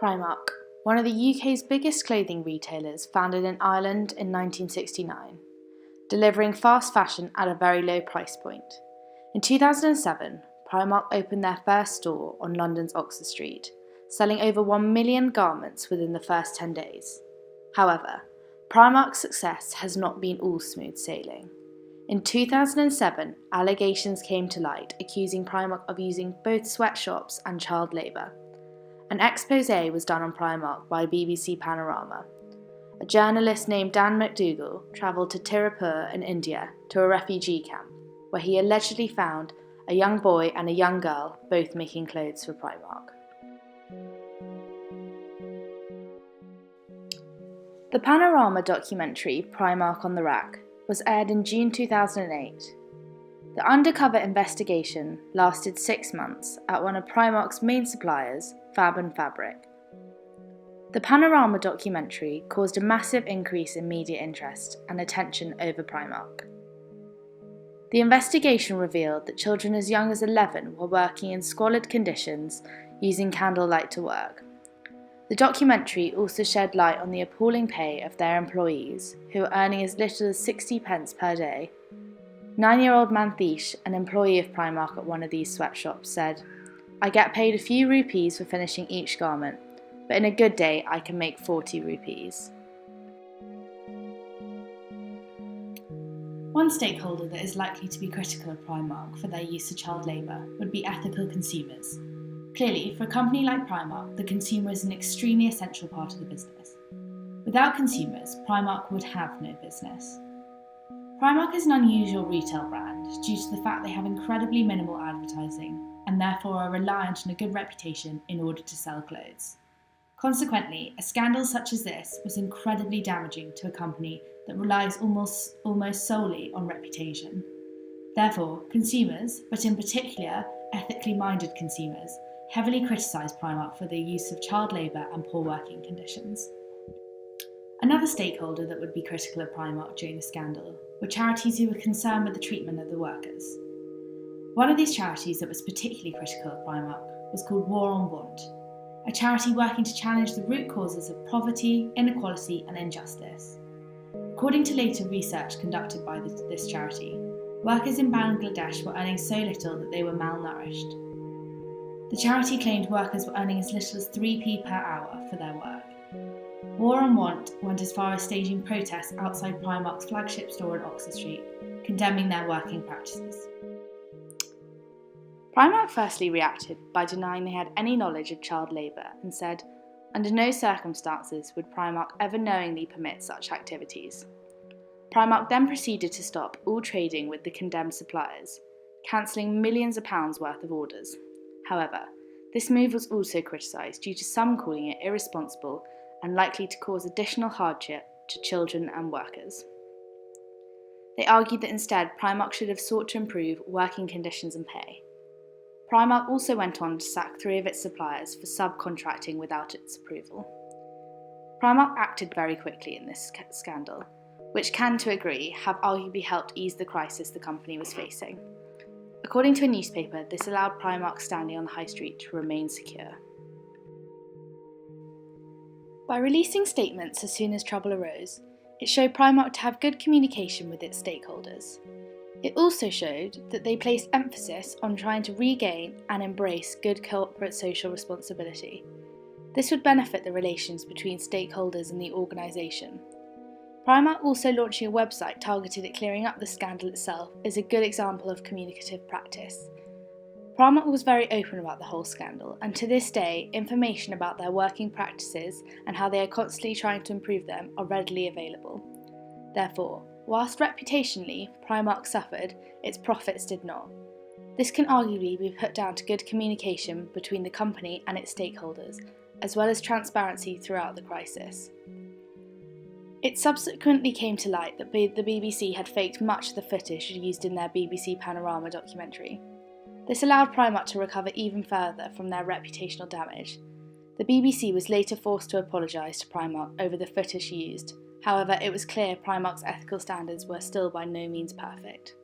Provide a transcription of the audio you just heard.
Primark, one of the UK's biggest clothing retailers, founded in Ireland in 1969, delivering fast fashion at a very low price point. In 2007, Primark opened their first store on London's Oxford Street, selling over 1 million garments within the first 10 days. However, Primark's success has not been all smooth sailing. In 2007, allegations came to light accusing Primark of using both sweatshops and child labour. An exposé was done on Primark by BBC Panorama. A journalist named Dan McDougall travelled to Tirupur in India to a refugee camp, where he allegedly found a young boy and a young girl both making clothes for Primark. The Panorama documentary Primark on the Rack was aired in June 2008. The undercover investigation lasted 6 months at one of Primark's main suppliers, Fab & Fabric. The Panorama documentary caused a massive increase in media interest and attention over Primark. The investigation revealed that children as young as 11 were working in squalid conditions using candlelight to work. The documentary also shed light on the appalling pay of their employees, who were earning as little as 60 pence per day. 9-year-old Mantheesh, an employee of Primark at one of these sweatshops, said, "I get paid a few rupees for finishing each garment, but in a good day I can make 40 rupees. One stakeholder that is likely to be critical of Primark for their use of child labour would be ethical consumers. Clearly, for a company like Primark, the consumer is an extremely essential part of the business. Without consumers, Primark would have no business. Primark is an unusual retail brand due to the fact they have incredibly minimal advertising and therefore are reliant on a good reputation in order to sell clothes. Consequently, a scandal such as this was incredibly damaging to a company that relies almost solely on reputation. Therefore, consumers, but in particular ethically minded consumers, heavily criticised Primark for their use of child labour and poor working conditions. Another stakeholder that would be critical of Primark during the scandal were charities who were concerned with the treatment of the workers. One of these charities that was particularly critical of Primark was called War on Want, a charity working to challenge the root causes of poverty, inequality and injustice. According to later research conducted by this charity, workers in Bangladesh were earning so little that they were malnourished. The charity claimed workers were earning as little as 3p per hour for their work. War on Want went as far as staging protests outside Primark's flagship store on Oxford Street, condemning their working practices. Primark firstly reacted by denying they had any knowledge of child labour and said, under no circumstances would Primark ever knowingly permit such activities. Primark then proceeded to stop all trading with the condemned suppliers, cancelling millions of pounds worth of orders. However, this move was also criticised due to some calling it irresponsible and likely to cause additional hardship to children and workers. They argued that instead Primark should have sought to improve working conditions and pay. Primark also went on to sack 3 of its suppliers for subcontracting without its approval. Primark acted very quickly in this scandal, which can, to a degree, have arguably helped ease the crisis the company was facing. According to a newspaper, this allowed Primark standing on the high street to remain secure. By releasing statements as soon as trouble arose, it showed Primark to have good communication with its stakeholders. It also showed that they placed emphasis on trying to regain and embrace good corporate social responsibility. This would benefit the relations between stakeholders and the organisation. Primark also launching a website targeted at clearing up the scandal itself is a good example of communicative practice. Primark was very open about the whole scandal, and to this day, information about their working practices and how they are constantly trying to improve them are readily available. Therefore, whilst reputationally Primark suffered, its profits did not. This can arguably be put down to good communication between the company and its stakeholders, as well as transparency throughout the crisis. It subsequently came to light that the BBC had faked much of the footage used in their BBC Panorama documentary. This allowed Primark to recover even further from their reputational damage. The BBC was later forced to apologise to Primark over the footage used. However, it was clear Primark's ethical standards were still by no means perfect.